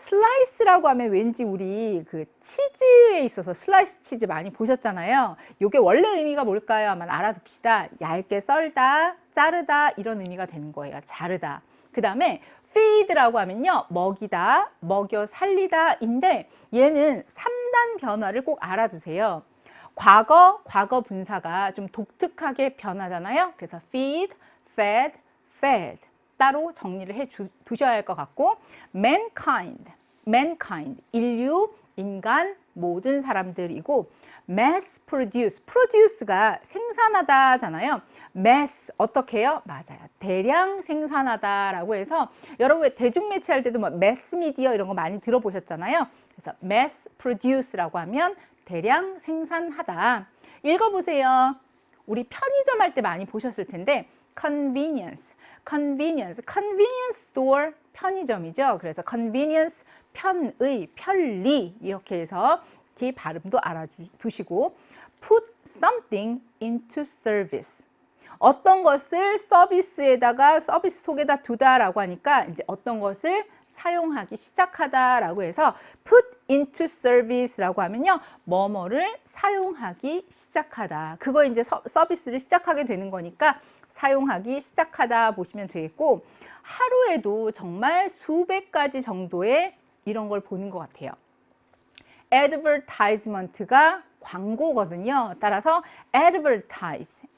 슬라이스라고 하면 왠지 우리 그 치즈에 있어서 슬라이스 치즈 많이 보셨잖아요. 이게 원래 의미가 뭘까요? 한번 알아둡시다. 얇게 썰다, 자르다 이런 의미가 되는 거예요. 자르다. 그 다음에 feed라고 하면요, 먹이다, 먹여 살리다 인데 얘는 3단 변화를 꼭 알아두세요. 과거 분사가 좀 독특하게 변하잖아요. 그래서 feed, fed, fed 따로 정리를 해 두셔야 할 것 같고, mankind, 인류, 인간, 모든 사람들이고, mass produce가 생산하다잖아요. mass 어떻게 해요? 맞아요. 대량 생산하다라고 해서 여러분 대중매체 할 때도 뭐 mass media 이런 거 많이 들어보셨잖아요. 그래서 mass produce라고 하면 대량 생산하다. 읽어보세요. 우리 편의점 할 때 많이 보셨을 텐데 convenience store 편의점이죠. 그래서 convenience 편의, 편리 이렇게 해서 뒤 발음도 알아두시고, put something into service. 어떤 것을 서비스에다가 서비스 속에다 두다라고 하니까 이제 어떤 것을 사용하기 시작하다라고 해서 put into service라고 하면요, 뭐뭐를 사용하기 시작하다. 그거 이제 서비스를 시작하게 되는 거니까 사용하기 시작하다 보시면 되겠고, 하루에도 정말 수백 가지 정도의 이런 걸 보는 것 같아요. advertisement가 광고거든요. 따라서 advertise,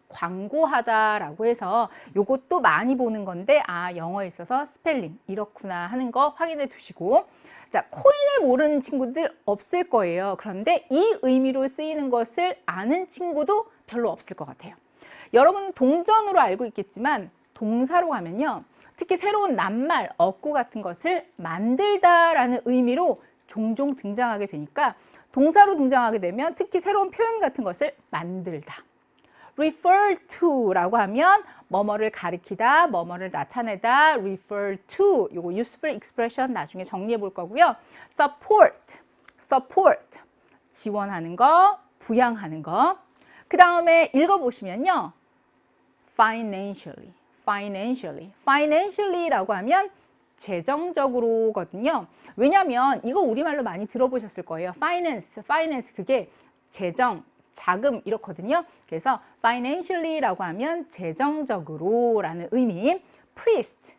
광고하다라고 해서 요것도 많이 보는 건데, 아, 영어에 있어서 스펠링 이렇구나 하는 거 확인해 두시고, 자, 코인을 모르는 친구들 없을 거예요. 그런데 이 의미로 쓰이는 것을 아는 친구도 별로 없을 것 같아요. 여러분은 동전으로 알고 있겠지만 동사로 하면요, 특히 새로운 낱말, 어구 같은 것을 만들다라는 의미로 종종 등장하게 되니까 동사로 등장하게 되면 특히 새로운 표현 같은 것을 만들다. refer to라고 하면 뭐뭐를 가리키다, 뭐뭐를 나타내다. refer to, 요거 useful expression 나중에 정리해 볼 거고요. support, 지원하는 거, 부양하는 거. 그 다음에 읽어보시면요, financially라고 하면 재정적으로거든요. 왜냐하면 이거 우리말로 많이 들어보셨을 거예요. finance 그게 재정, 자금 이렇거든요. 그래서 financially라고 하면 재정적으로라는 의미. priest,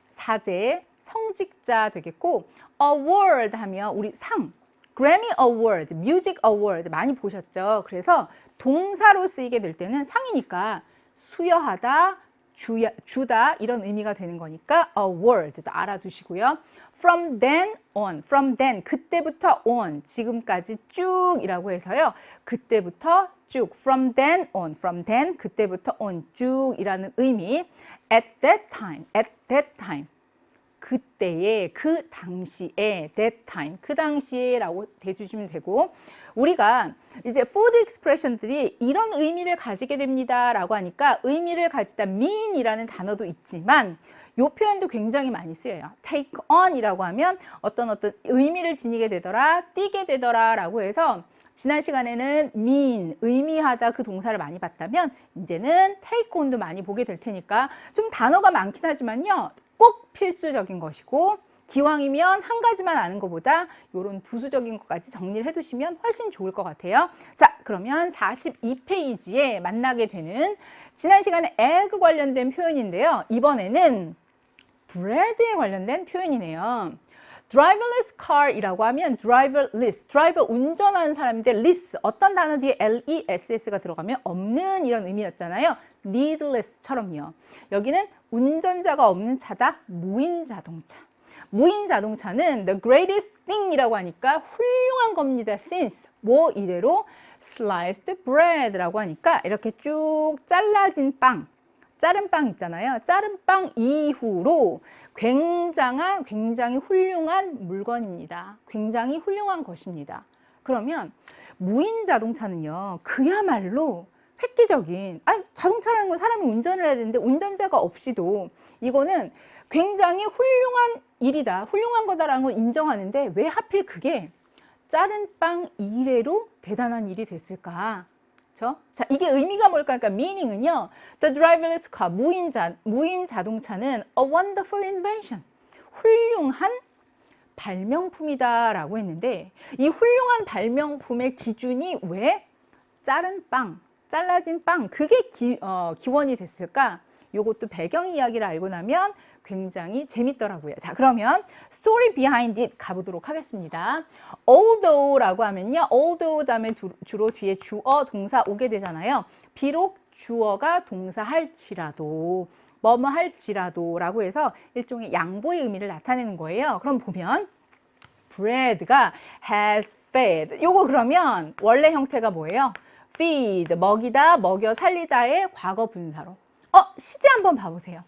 사제, 성직자 되겠고, award 하면 우리 상, 그래미 어워드, 뮤직 어워드 많이 보셨죠. 그래서 동사로 쓰이게 될 때는 상이니까 수여하다, 주다 이런 의미가 되는 거니까 award도 알아두시고요. from then, 그때부터 on, 지금까지 쭉이라고 해서요. 그때부터 쭉, from then, 그때부터 on, 쭉이라는 의미. at that time, 그때에, 그 당시에, that time, 그 당시에라고 대주시면 되고, 우리가 이제 food expression들이 이런 의미를 가지게 됩니다 라고 하니까 의미를 가지다 mean이라는 단어도 있지만 이 표현도 굉장히 많이 쓰여요. take on 이라고 하면 어떤 의미를 지니게 되더라, 띠게 되더라 라고 해서 지난 시간에는 mean, 의미하다 그 동사를 많이 봤다면 이제는 take on도 많이 보게 될 테니까 좀 단어가 많긴 하지만요, 꼭 필수적인 것이고, 기왕이면 한 가지만 아는 것보다 이런 부수적인 것까지 정리를 해두시면 훨씬 좋을 것 같아요. 자, 그러면 42페이지에 만나게 되는 지난 시간에 egg 관련된 표현인데요. 이번에는 bread에 관련된 표현이네요. driverless car이라고 하면 driverless, 드라이버 운전하는 사람인데 less, 어떤 단어 뒤에 less가 들어가면 없는 이런 의미였잖아요. needless처럼요. 여기는 운전자가 없는 차다, 무인 자동차. 무인 자동차는 the greatest thing이라고 하니까 훌륭한 겁니다. since 뭐 이래로 sliced bread라고 하니까 이렇게 쭉 잘라진 빵, 자른 빵 있잖아요. 자른 빵 이후로 굉장히 훌륭한 물건입니다. 굉장히 훌륭한 것입니다. 그러면 무인 자동차는요, 그야말로 획기적인, 자동차라는 건 사람이 운전을 해야 되는데 운전자가 없이도 이거는 굉장히 훌륭한 일이다, 훌륭한 거다라는 걸 인정하는데 왜 하필 그게 자른 빵 이래로 대단한 일이 됐을까? 그렇죠? 자, 이게 의미가 뭘까? 그러니까 meaning은요, the driverless car, 무인 자동차는 a wonderful invention, 훌륭한 발명품이다 라고 했는데 이 훌륭한 발명품의 기준이 왜 자른 빵, 잘라진 빵 그게 기원이 됐을까? 요것도 배경 이야기를 알고 나면 굉장히 재밌더라고요. 자, 그러면 story behind it 가보도록 하겠습니다. although라고 하면요. although 다음에 주로 뒤에 주어, 동사 오게 되잖아요. 비록 주어가 동사 할지라도, 뭐뭐 할지라도 라고 해서 일종의 양보의 의미를 나타내는 거예요. 그럼 보면 bread가 has fed. 요거 그러면 원래 형태가 뭐예요? feed, 먹이다, 먹여 살리다의 과거 분사로. 시제 한번 봐보세요.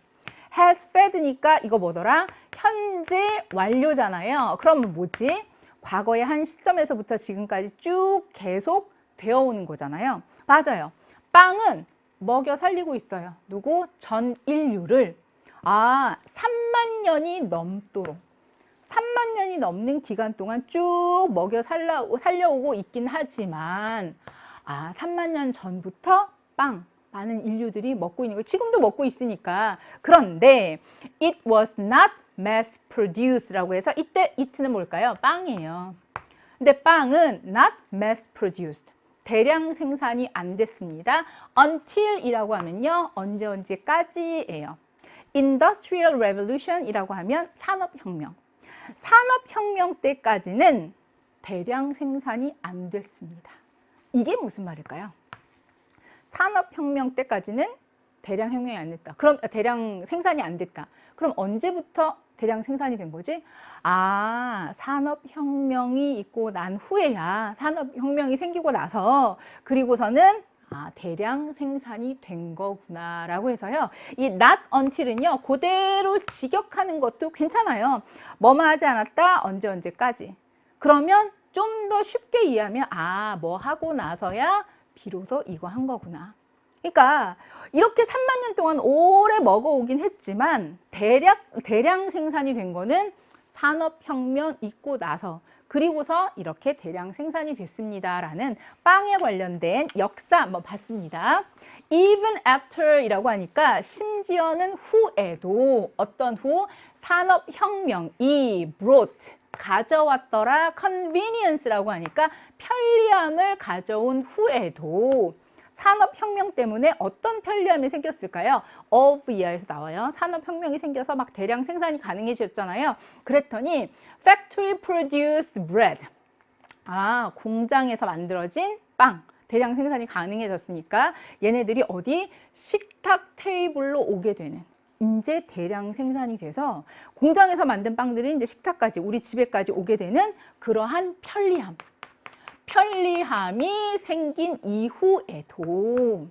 has fed니까 이거 뭐더라? 현재 완료잖아요. 그럼 뭐지? 과거의 한 시점에서부터 지금까지 쭉 계속 되어 오는 거잖아요. 맞아요. 빵은 먹여 살리고 있어요. 누구? 전 인류를. 3만 년이 넘도록. 3만 년이 넘는 기간 동안 쭉 먹여 살려오고 있긴 하지만 3만 년 전부터 빵 많은 인류들이 먹고 있는 거 지금도 먹고 있으니까. 그런데 it was not mass produced라고 해서 이때 it는 뭘까요? 빵이에요. 근데 빵은 not mass produced. 대량 생산이 안 됐습니다. until이라고 하면요. 언제까지예요. industrial revolution이라고 하면 산업혁명. 산업혁명 때까지는 대량 생산이 안 됐습니다. 이게 무슨 말일까요? 산업혁명 때까지는 대량 혁명이 안 됐다. 그럼 대량 생산이 안 됐다. 그럼 언제부터 대량 생산이 된 거지? 산업혁명이 있고 난 후에야 산업혁명이 생기고 나서 그리고서는 대량 생산이 된 거구나 라고 해서요. 이 not until은요. 그대로 직역하는 것도 괜찮아요. 뭐만 하지 않았다. 언제까지. 그러면 좀 더 쉽게 이해하면 뭐 하고 나서야 비로소 이거 한 거구나. 그러니까 이렇게 3만 년 동안 오래 먹어오긴 했지만 대량 생산이 된 거는 산업혁명 있고 나서 그리고서 이렇게 대량 생산이 됐습니다 라는 빵에 관련된 역사 한번 봤습니다. Even after 이라고 하니까 심지어는 후에도 어떤 후? 산업혁명이 brought 가져왔더라. convenience라고 하니까 편리함을 가져온 후에도 산업혁명 때문에 어떤 편리함이 생겼을까요? of year에서 나와요. 산업혁명이 생겨서 막 대량 생산이 가능해졌잖아요. 그랬더니 factory produced bread. 공장에서 만들어진 빵. 대량 생산이 가능해졌으니까 얘네들이 어디? 식탁 테이블로 오게 되는. 이제 대량 생산이 돼서 공장에서 만든 빵들이 이제 식탁까지 우리 집에까지 오게 되는 그러한 편리함이 생긴 이후에도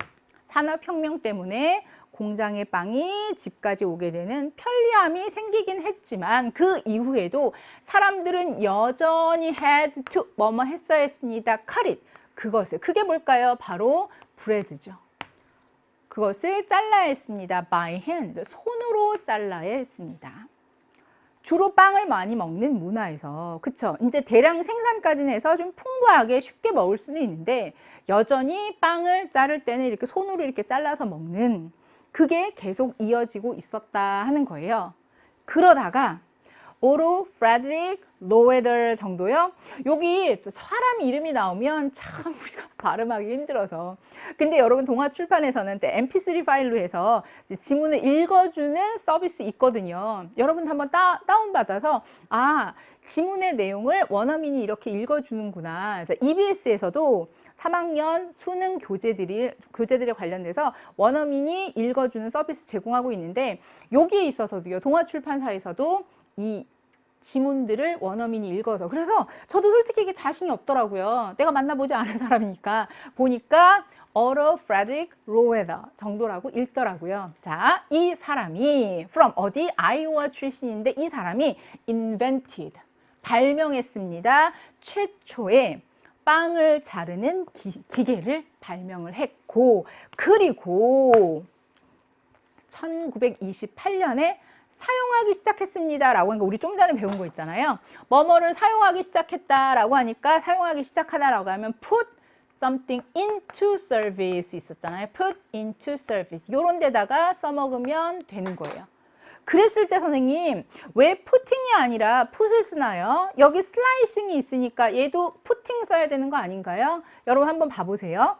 산업혁명 때문에 공장의 빵이 집까지 오게 되는 편리함이 생기긴 했지만 그 이후에도 사람들은 여전히 had to 뭐뭐 했어야 했습니다. cut it. 그게 뭘까요? 바로 브레드죠. 그것을 잘라야 했습니다. by hand. 손으로 잘라야 했습니다. 주로 빵을 많이 먹는 문화에서 그쵸? 이제 대량 생산까지는 해서 좀 풍부하게 쉽게 먹을 수는 있는데 여전히 빵을 자를 때는 이렇게 손으로 이렇게 잘라서 먹는 그게 계속 이어지고 있었다 하는 거예요. 그러다가 오로 프레드릭 로웨더 정도요. 여기 또 사람 이름이 나오면 참 우리가 발음하기 힘들어서. 근데 여러분 동아출판에서는 mp3 파일로 해서 지문을 읽어주는 서비스 있거든요. 여러분 한번 다운받아서 지문의 내용을 원어민이 이렇게 읽어주는구나. 그래서 EBS에서도 3학년 수능 교재들에 관련돼서 원어민이 읽어주는 서비스 제공하고 있는데 여기에 있어서도요. 동아출판사에서도 이 지문들을 원어민이 읽어서 그래서 저도 솔직히 이게 자신이 없더라고요. 내가 만나보지 않은 사람이니까 보니까 오로 프레드릭 로웨더 정도라고 읽더라고요. 자, 이 사람이 from 어디? 아이오와 출신인데 이 사람이 invented 발명했습니다. 최초의 빵을 자르는 기계를 발명을 했고 그리고 1928년에 사용하기 시작했습니다 라고 하는 거 우리 좀 전에 배운 거 있잖아요. 뭐뭐를 사용하기 시작했다 라고 하니까 사용하기 시작하다 라고 하면 put something into service 있었잖아요. put into service 요런 데다가 써먹으면 되는 거예요. 그랬을 때 선생님 왜 putting이 아니라 put을 쓰나요? 여기 slicing이 있으니까 얘도 putting 써야 되는 거 아닌가요? 여러분 한번 봐보세요.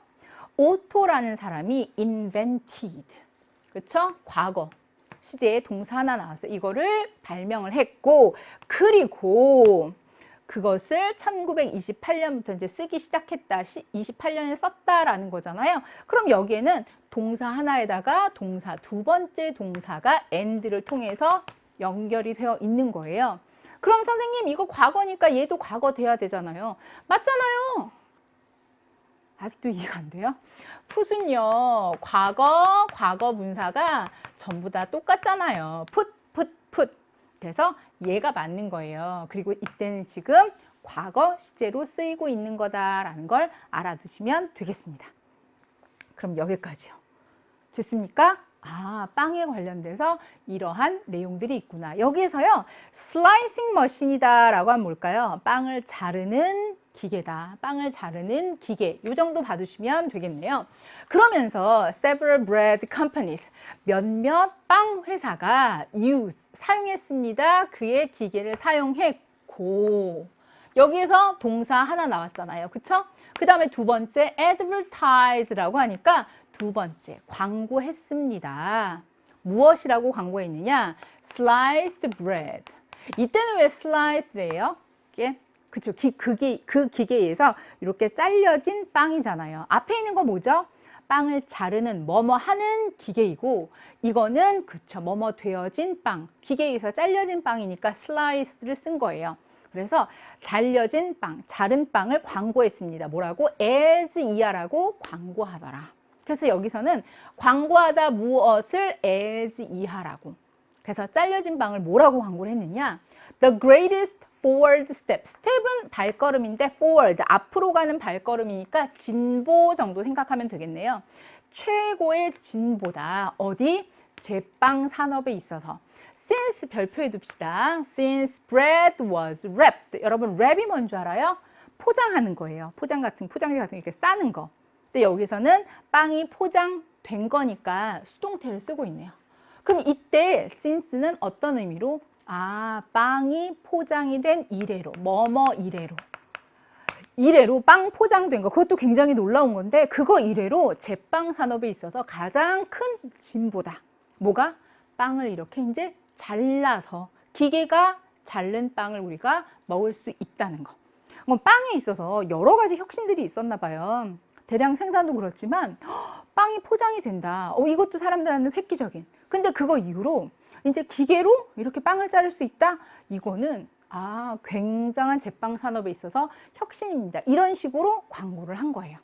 오토라는 사람이 invented, 그쵸? 과거 시제에 동사 하나 나왔어요. 이거를 발명을 했고, 그리고 그것을 1928년부터 이제 쓰기 시작했다, 28년에 썼다라는 거잖아요. 그럼 여기에는 동사 하나에다가 동사 두 번째 동사가 and를 통해서 연결이 되어 있는 거예요. 그럼 선생님 이거 과거니까 얘도 과거 돼야 되잖아요. 맞잖아요. 아직도 이해가 안 돼요? put은요, 과거 분사가 전부 다 똑같잖아요. put. 그래서 얘가 맞는 거예요. 그리고 이때는 지금 과거 시제로 쓰이고 있는 거다라는 걸 알아두시면 되겠습니다. 그럼 여기까지요. 됐습니까? 아, 빵에 관련돼서 이러한 내용들이 있구나. 여기에서요, 슬라이싱 머신이다 라고 하면 뭘까요? 빵을 자르는 기계다. 빵을 자르는 기계. 이 정도 봐두시면 되겠네요. 그러면서 several bread companies, 몇몇 빵 회사가 사용했습니다. 그의 기계를 사용했고, 여기에서 동사 하나 나왔잖아요. 그쵸? 그 다음에 두 번째 advertise라고 하니까 두 번째 광고했습니다. 무엇이라고 광고했느냐? sliced bread. 이때는 왜 slice래요? 이게 그쵸? 그 기계에서 이렇게 잘려진 빵이잖아요. 앞에 있는 거 뭐죠? 빵을 자르는 뭐뭐 하는 기계이고, 이거는 그쵸, 뭐뭐 되어진 빵, 기계에서 잘려진 빵이니까 slice를 쓴 거예요. 그래서 잘려진 빵, 자른 빵을 광고했습니다. 뭐라고? as 이하라고 광고하더라. 그래서 여기서는 광고하다 무엇을 as 이하라고. 그래서 잘려진 빵을 뭐라고 광고를 했느냐? The greatest forward step. 스텝은 발걸음인데 forward, 앞으로 가는 발걸음이니까 진보 정도 생각하면 되겠네요. 최고의 진보다. 어디? 제빵 산업에 있어서. Since 별표해 둡시다. Since bread was wrapped. 여러분 랩이 뭔 줄 알아요? 포장하는 거예요. 포장지 같은 거 이렇게 싸는 거. 근데 여기서는 빵이 포장된 거니까 수동태를 쓰고 있네요. 그럼 이때 since는 어떤 의미로? 아, 빵이 포장이 된 이래로, 뭐뭐 이래로 빵 포장된 거, 그것도 굉장히 놀라운 건데 그거 이래로 제빵 산업에 있어서 가장 큰 진보다. 뭐가? 빵을 이렇게 이제 잘라서 기계가 자른 빵을 우리가 먹을 수 있다는 거. 빵에 있어서 여러 가지 혁신들이 있었나 봐요. 대량 생산도 그렇지만 빵이 포장이 된다. 이것도 사람들한테 획기적인. 근데 그거 이후로 이제 기계로 이렇게 빵을 자를 수 있다? 이거는 굉장한 제빵 산업에 있어서 혁신입니다. 이런 식으로 광고를 한 거예요.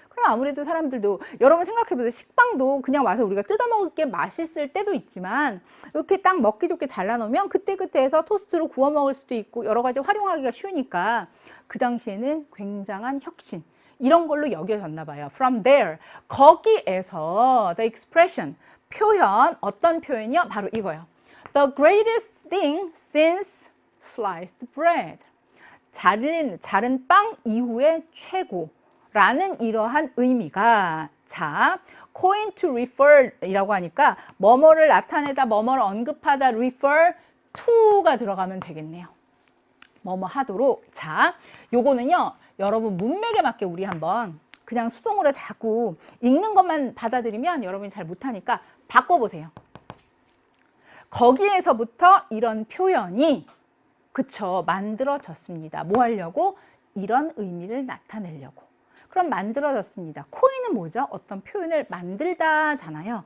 그럼 아무래도 사람들도 여러분 생각해보세요. 식빵도 그냥 와서 우리가 뜯어먹을 게 맛있을 때도 있지만 이렇게 딱 먹기 좋게 잘라놓으면 그때그때해서 토스트로 구워 먹을 수도 있고 여러 가지 활용하기가 쉬우니까 그 당시에는 굉장한 혁신, 이런 걸로 여겨졌나 봐요. From there, 거기에서 the expression, 표현, 어떤 표현이요? 바로 이거요. The greatest thing since sliced bread. 자른 빵 이후의 최고라는 이러한 의미가, 자, coin to refer 이라고 하니까 뭐뭐를 나타내다, 뭐뭐를 언급하다, refer to가 들어가면 되겠네요. 뭐뭐 하도록. 자, 요거는요, 여러분 문맥에 맞게 우리 한번 그냥 수동으로 자꾸 읽는 것만 받아들이면 여러분이 잘 못하니까 바꿔보세요. 거기에서부터 이런 표현이, 그쵸, 만들어졌습니다. 뭐 하려고? 이런 의미를 나타내려고. 그럼 만들어졌습니다. 코인은 뭐죠? 어떤 표현을 만들다잖아요.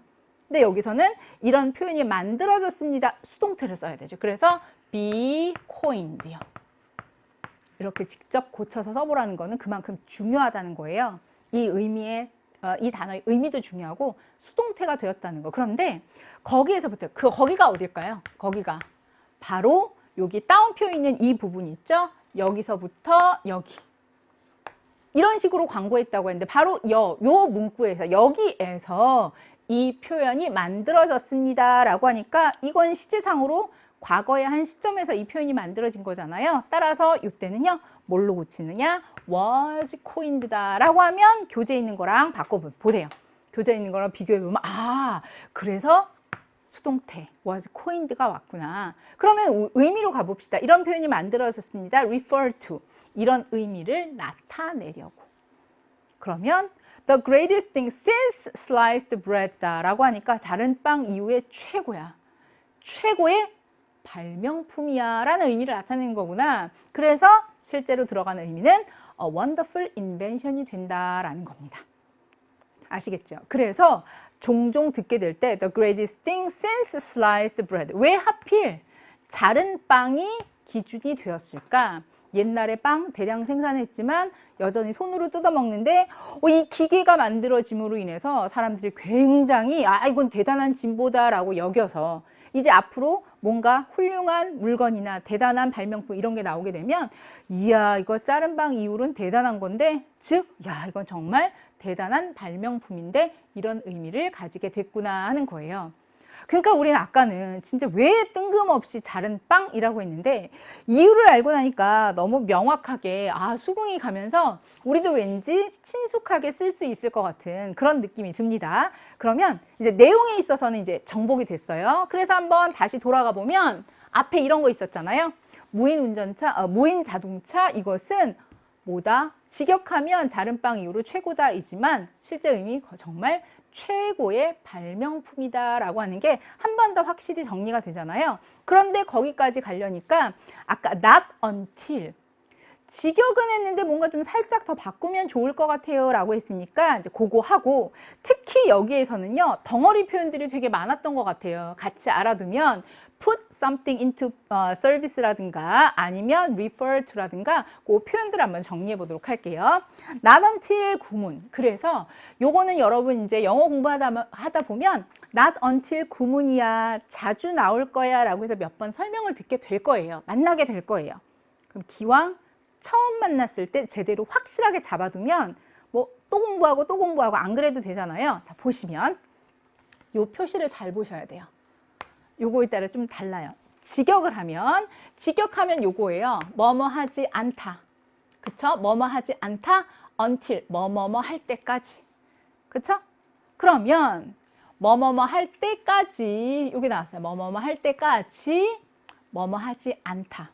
근데 여기서는 이런 표현이 만들어졌습니다. 수동태를 써야 되죠. 그래서 be coined요. 이렇게 직접 고쳐서 써보라는 거는 그만큼 중요하다는 거예요. 이 단어의 의미도 중요하고 수동태가 되었다는 거. 그런데 거기에서부터, 거기가 어딜까요? 거기가 바로 여기 따옴표 있는 이 부분이 있죠? 여기서부터 여기. 이런 식으로 광고했다고 했는데 바로 요 문구에서, 여기에서 이 표현이 만들어졌습니다 라고 하니까 이건 시제상으로 과거의 한 시점에서 이 표현이 만들어진 거잖아요. 따라서 이때는요, 뭘로 고치느냐? was coined다 라고 하면 교재 있는 거랑 바꿔보세요. 교재 있는 거랑 비교해보면, 그래서 수동태 was coined가 왔구나. 그러면 의미로 가봅시다. 이런 표현이 만들어졌습니다. refer to. 이런 의미를 나타내려고. 그러면 the greatest thing since sliced bread다 라고 하니까 자른 빵 이후에 최고야. 최고의 발명품이야 라는 의미를 나타내는 거구나. 그래서 실제로 들어가는 의미는 a wonderful invention이 된다라는 겁니다. 아시겠죠? 그래서 종종 듣게 될 때 the greatest thing since sliced bread. 왜 하필 자른 빵이 기준이 되었을까? 옛날에 빵 대량 생산했지만 여전히 손으로 뜯어 먹는데 이 기계가 만들어짐으로 인해서 사람들이 굉장히 이건 대단한 진보다라고 여겨서 이제 앞으로 뭔가 훌륭한 물건이나 대단한 발명품 이런 게 나오게 되면 이야 이거 자른 빵 이후로는 대단한 건데 즉 야 이건 정말 대단한 발명품인데 이런 의미를 가지게 됐구나 하는 거예요. 그러니까 우리는 아까는 진짜 왜 뜬금없이 자른 빵이라고 했는데 이유를 알고 나니까 너무 명확하게 수긍이 가면서 우리도 왠지 친숙하게 쓸 수 있을 것 같은 그런 느낌이 듭니다. 그러면 이제 내용에 있어서는 이제 정복이 됐어요. 그래서 한번 다시 돌아가 보면 앞에 이런 거 있었잖아요. 무인 자동차 이것은 뭐다? 직역하면 자른 빵 이후로 최고다이지만 실제 의미 정말 최고의 발명품이다 라고 하는 게 한 번 더 확실히 정리가 되잖아요. 그런데 거기까지 가려니까 아까 not until 직역은 했는데 뭔가 좀 살짝 더 바꾸면 좋을 것 같아요 라고 했으니까 이제 그거 하고 특히 여기에서는요 덩어리 표현들이 되게 많았던 것 같아요. 같이 알아두면 put something into service라든가 아니면 refer to라든가 그 표현들 한번 정리해 보도록 할게요. not until 구문. 그래서 요거는 여러분 이제 영어 공부하다 보면 not until 구문이야 자주 나올 거야 라고 해서 몇 번 설명을 듣게 될 거예요. 만나게 될 거예요. 그럼 기왕 처음 만났을 때 제대로 확실하게 잡아두면 뭐 또 공부하고 안 그래도 되잖아요. 자, 보시면 요 표시를 잘 보셔야 돼요. 요거에 따라 좀 달라요. 직역하면 요거예요. 뭐뭐 하지 않다. 그쵸? 뭐뭐 하지 않다. until 뭐뭐뭐 할 때까지. 그쵸? 그러면 뭐뭐뭐 할 때까지 요게 나왔어요. 뭐뭐뭐 할 때까지 뭐뭐 하지 않다.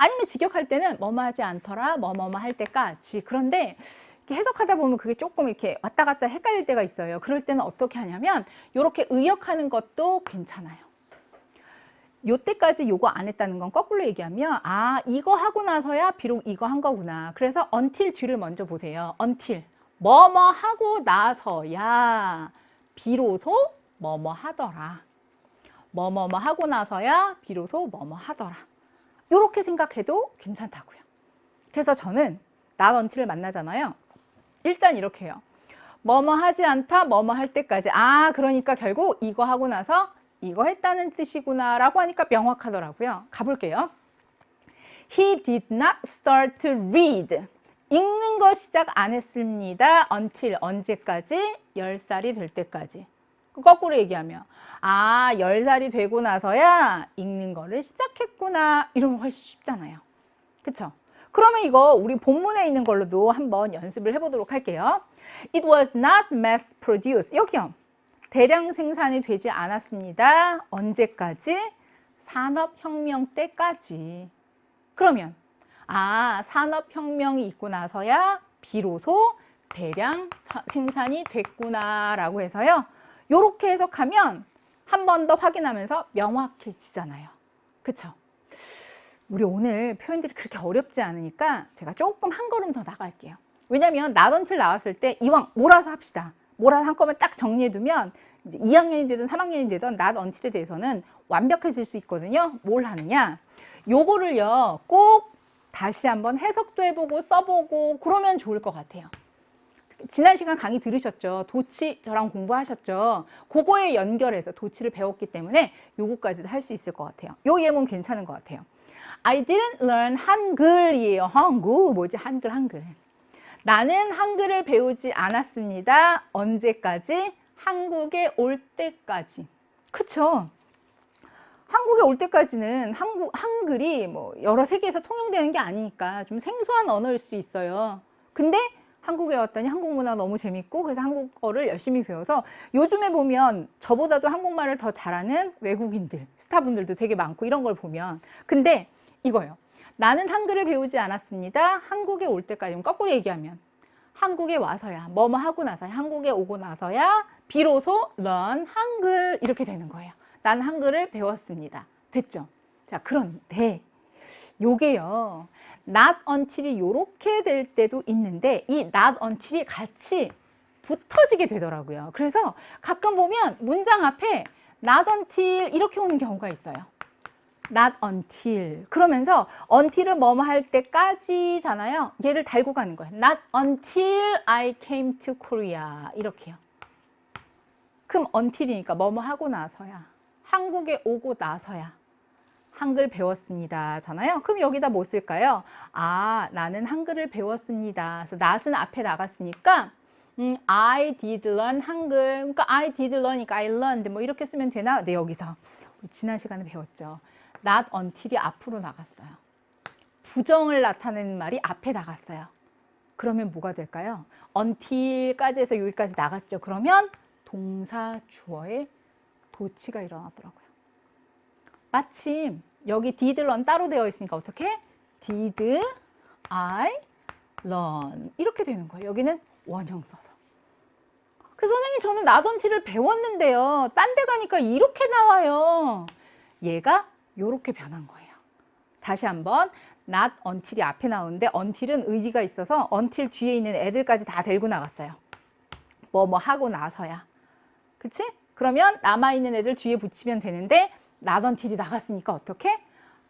아니면 직역할 때는 뭐뭐 하지 않더라, 뭐뭐뭐 할 때까지. 그런데 이렇게 해석하다 보면 그게 조금 이렇게 왔다 갔다 헷갈릴 때가 있어요. 그럴 때는 어떻게 하냐면 이렇게 의역하는 것도 괜찮아요. 요때까지 요거 안 했다는 건 거꾸로 얘기하면 이거 하고 나서야 비록 이거 한 거구나. 그래서 until 뒤를 먼저 보세요. until 뭐뭐 하고 나서야 비로소 뭐뭐 하더라. 뭐뭐뭐 하고 나서야 비로소 뭐뭐 하더라. 이렇게 생각해도 괜찮다고요. 그래서 저는 not until을 만나잖아요. 일단 이렇게 해요. 뭐뭐 하지 않다, 뭐뭐 할 때까지. 그러니까 결국 이거 하고 나서 이거 했다는 뜻이구나 라고 하니까 명확하더라고요. 가볼게요. He did not start to read. 읽는 거 시작 안 했습니다. until 언제까지? 10살이 될 때까지. 거꾸로 얘기하면 10살이 되고 나서야 읽는 거를 시작했구나. 이러면 훨씬 쉽잖아요. 그쵸? 그러면 이거 우리 본문에 있는 걸로도 한번 연습을 해보도록 할게요. It was not mass produced. 여기요. 대량 생산이 되지 않았습니다. 언제까지? 산업혁명 때까지. 그러면 산업혁명이 있고 나서야 비로소 대량 생산이 됐구나 라고 해서요. 요렇게 해석하면 한 번 더 확인하면서 명확해지잖아요. 그쵸? 우리 오늘 표현들이 그렇게 어렵지 않으니까 제가 조금 한 걸음 더 나갈게요. 왜냐면 not until 나왔을 때 이왕 몰아서 합시다. 몰아서 한꺼번에 딱 정리해두면 이제 2학년이 되든 3학년이 되든 not until에 대해서는 완벽해질 수 있거든요. 뭘 하느냐? 요거를요 꼭 다시 한번 해석도 해보고 써보고 그러면 좋을 것 같아요. 지난 시간 강의 들으셨죠? 도치 저랑 공부하셨죠? 그거에 연결해서 도치를 배웠기 때문에 요거까지도 할 수 있을 것 같아요. 요 예문 괜찮은 것 같아요. I didn't learn 한글이에요. 한글 뭐지? 한글. 나는 한글을 배우지 않았습니다. 언제까지? 한국에 올 때까지. 그쵸? 한국에 올 때까지는 한글이 뭐 여러 세계에서 통용되는 게 아니니까 좀 생소한 언어일 수 있어요. 근데 한국에 왔더니 한국 문화 너무 재밌고 그래서 한국어를 열심히 배워서 요즘에 보면 저보다도 한국말을 더 잘하는 외국인들, 스타분들도 되게 많고 이런 걸 보면 근데 이거요. 나는 한글을 배우지 않았습니다. 한국에 올 때까지 거꾸로 얘기하면 한국에 와서야 뭐뭐 하고 나서야 한국에 오고 나서야 비로소 learn 한글 이렇게 되는 거예요. 난 한글을 배웠습니다. 됐죠? 자, 그런데 요게요. not until이 요렇게 될 때도 있는데 이 not until이 같이 붙어지게 되더라고요. 그래서 가끔 보면 문장 앞에 not until 이렇게 오는 경우가 있어요. not until 그러면서 until은 뭐뭐 할 때까지잖아요. 얘를 달고 가는 거예요. Not until I came to Korea 이렇게요. 그럼 until이니까 뭐뭐 하고 나서야 한국에 오고 나서야 한글 배웠습니다 잖아요. 그럼 여기다 뭐 쓸까요? 아, 나는 한글을 배웠습니다. 그래서 not은 앞에 나갔으니까 I did learn 한글. 그러니까 I did learn이니까 I learned 뭐 이렇게 쓰면 되나? 네, 여기서 우리 지난 시간에 배웠죠. not until이 앞으로 나갔어요. 부정을 나타내는 말이 앞에 나갔어요. 그러면 뭐가 될까요? until까지 해서 여기까지 나갔죠. 그러면 동사 주어의 도치가 일어나더라고요. 마침 여기 did learn 따로 되어 있으니까 어떻게? did I learn 이렇게 되는 거예요. 여기는 원형 써서. 그 선생님 저는 not until을 배웠는데요. 딴 데 가니까 이렇게 나와요. 얘가 이렇게 변한 거예요. 다시 한번 not until이 앞에 나오는데 until은 의지가 있어서 until 뒤에 있는 애들까지 다 데리고 나갔어요. 뭐 하고 나서야. 그치? 그러면 남아있는 애들 뒤에 붙이면 되는데 not until이 나갔으니까 어떻게?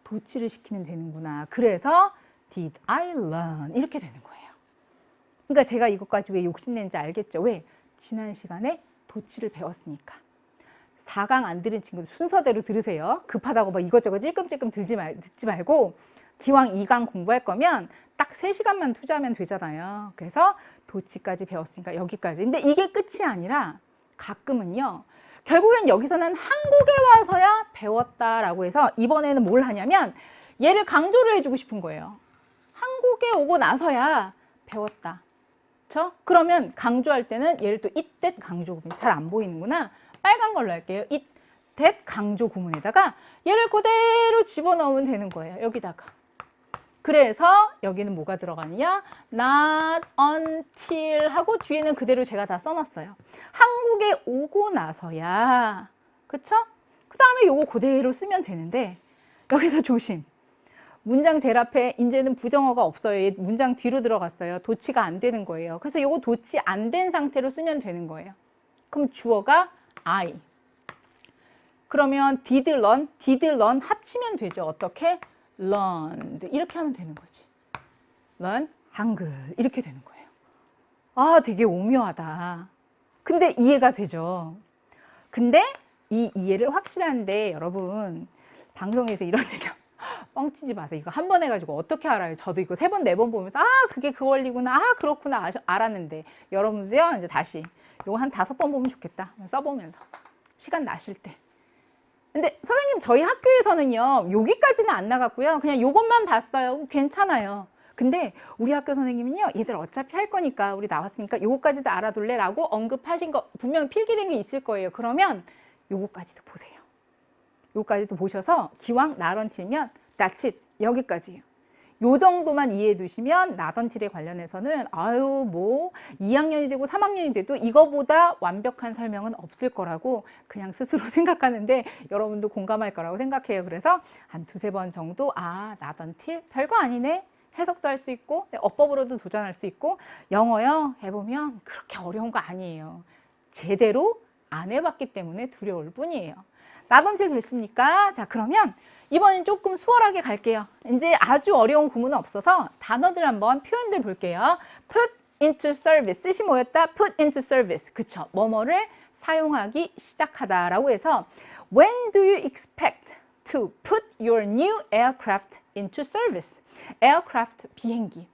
도치를 시키면 되는구나. 그래서 did I learn 이렇게 되는 거예요. 그러니까 제가 이것까지 왜 욕심내는지 알겠죠? 왜? 지난 시간에 도치를 배웠으니까. 4강 안 들은 친구들 순서대로 들으세요. 급하다고 막 이것저것 찔끔찔끔 듣지 말고 기왕 2강 공부할 거면 딱 3시간만 투자하면 되잖아요. 그래서 도치까지 배웠으니까 여기까지. 근데 이게 끝이 아니라 가끔은요. 결국엔 여기서는 한국에 와서야 배웠다라고 해서 이번에는 뭘 하냐면 얘를 강조를 해주고 싶은 거예요. 한국에 오고 나서야 배웠다. 그렇죠? 그러면 강조할 때는 얘를 또 이때 강조 구문 잘 안 보이는구나. 빨간 걸로 할게요. it, that 강조 구문에다가 얘를 그대로 집어넣으면 되는 거예요. 여기다가. 그래서 여기는 뭐가 들어가느냐? not until 하고 뒤에는 그대로 제가 다 써놨어요. 한국에 오고 나서야. 그쵸? 그 다음에 요거 그대로 쓰면 되는데 여기서 조심. 문장 제일 앞에 이제는 부정어가 없어요. 문장 뒤로 들어갔어요. 도치가 안 되는 거예요. 그래서 요거 도치 안 된 상태로 쓰면 되는 거예요. 그럼 주어가 I. 그러면 did learn 합치면 되죠. 어떻게? learned 이렇게 하면 되는 거지. learn 한글 이렇게 되는 거예요. 아, 되게 오묘하다. 근데 이해가 되죠. 근데 이 이해를 확실한데 여러분 방송에서 이런 얘기 뻥치지 마세요. 이거 한 번 해가지고 어떻게 알아요? 저도 이거 3번, 4번 보면서 아, 그게 그 원리구나. 아, 그렇구나. 알았는데 여러분들요 이제 다시 이거 한 5번 보면 좋겠다. 써보면서 시간 나실 때. 근데 선생님 저희 학교에서는요 여기까지는 안 나갔고요. 그냥 요것만 봤어요. 괜찮아요. 근데 우리 학교 선생님은요 얘들 어차피 할 거니까 우리 나왔으니까 요거까지도 알아둘래 라고 언급하신 거 분명 필기된 게 있을 거예요. 그러면 요거까지도 보세요. 요거까지도 보셔서 기왕 나런 칠면 that's it. 여기까지예요. 요 정도만 이해해 두시면 나선틸에 관련해서는 아유 뭐 2학년이 되고 3학년이 돼도 이거보다 완벽한 설명은 없을 거라고 그냥 스스로 생각하는데 여러분도 공감할 거라고 생각해요. 그래서 한 2-3번 정도 아 나선틸 별거 아니네 해석도 할 수 있고 어법으로도 도전할 수 있고 영어요 해보면 그렇게 어려운 거 아니에요. 제대로 안 해봤기 때문에 두려울 뿐이에요. 나선틸 됐습니까? 자 그러면 이번엔 조금 수월하게 갈게요. 이제 아주 어려운 구문은 없어서 단어들 한번 표현들 볼게요. put into service. 뜻이 뭐였다? put into service. 그쵸? 뭐뭐를 사용하기 시작하다라고 해서 when do you expect to put your new aircraft into service? aircraft 비행기.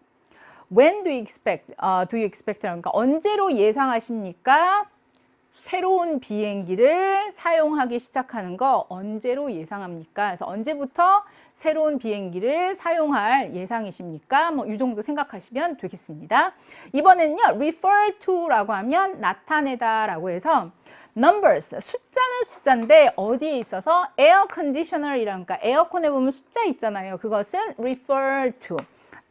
when do you expect? do you expect라니까 언제로 예상하십니까? 새로운 비행기를 사용하기 시작하는 거 언제로 예상합니까? 그래서 언제부터 새로운 비행기를 사용할 예상이십니까? 뭐 이 정도 생각하시면 되겠습니다. 이번엔요, refer to라고 하면 나타내다라고 해서 numbers, 숫자는 숫자인데 어디에 있어서 air conditioner이라는, 그러니까 에어컨에 보면 숫자 있잖아요. 그것은 refer to,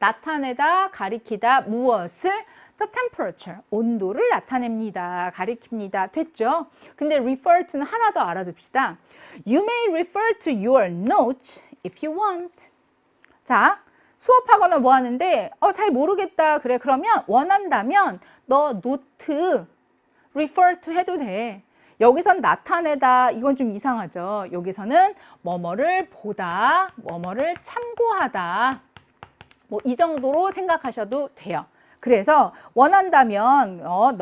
나타내다, 가리키다, 무엇을? The temperature, 온도를 나타냅니다. 가리킵니다. 됐죠? 근데 refer to는 하나 더 알아둡시다. You may refer to your notes if you want. 자, 수업하거나 뭐 하는데 잘 모르겠다. 그래, 그러면 원한다면 너 노트 refer to 해도 돼. 여기선 나타내다, 이건 좀 이상하죠. 여기서는 뭐뭐를 보다, 뭐뭐를 참고하다, 뭐 이 정도로 생각하셔도 돼요. 그래서 원한다면 너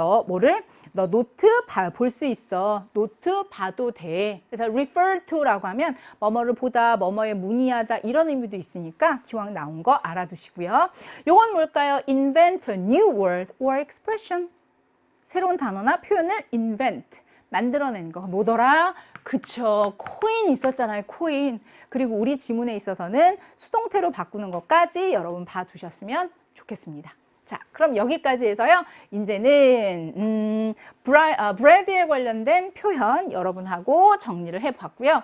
노트 볼 수 있어. 노트 봐도 돼. 그래서 refer to라고 하면 뭐뭐를 보다, 뭐뭐에 문의하다, 이런 의미도 있으니까 기왕 나온 거 알아두시고요. 요건 뭘까요? invent a new word or expression. 새로운 단어나 표현을 invent, 만들어내는 거. 뭐더라? 그쵸, 코인 있었잖아요. 코인. 그리고 우리 지문에 있어서는 수동태로 바꾸는 것까지 여러분 봐두셨으면 좋겠습니다. 자, 그럼 여기까지 해서요. 이제는 브레드에 관련된 표현 여러분하고 정리를 해봤고요.